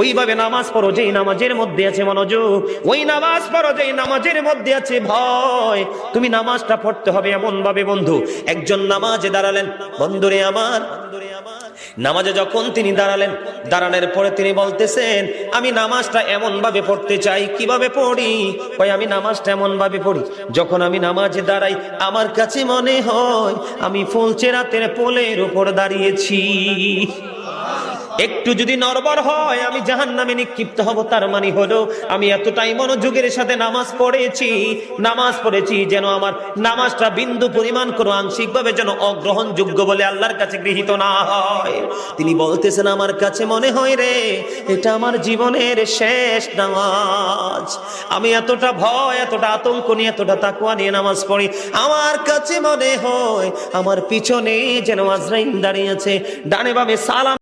ওইভাবে নামাজ পড়ো যেই নামাজের মধ্যে আছে মনোযোগ, ওই নামাজ পড়ো যেই নামাজের মধ্যে আছে ভয়। তুমি নামাজটা পড়তে হবে এমন ভাবে বন্ধু, একজন নামাজে দাঁড়ালেন, বন্ধুরে আমার, নামাজে যখন তিনি দাঁড়ালেন, দাঁড়ানোর পরে তিনি বলতেছেন আমি নামাজটা এমন ভাবে পড়তে চাই। কিভাবে পড়ি? কই আমি নামাজটা এমন ভাবে পড়ি, যখন আমি নামাজে দাঁড়াই আমার কাছে মনে হয় আমি ফুলচেরাতের পোলের উপর দাঁড়িয়েছি। একটু যদি নড়বড় হয় আমি জাহান্নামে নিক্ষিপ্ত হব। তার মানে হলো আমি এতটাই মনোযোগের সাথে নামাজ পড়েছি যেন আমার নামাজটা বিন্দু পরিমাণ কোনো আংশিক ভাবে যেন অগ্রহণযোগ্য বলে আল্লাহর কাছে গৃহীত না হয়। তিনি বলতেছেন আমার কাছে মনে হয় রে এটা আমার জীবনের শেষ নামাজ। আমি এতটা ভয়, এতটা আতঙ্ক নিয়ে, এতটা তাকওয়া নিয়ে নামাজ পড়ি, আমার কাছে মনে হয় আমার পিছনে যেন আজরাইল দাঁড়িয়ে আছে, ডানে বামে সালাম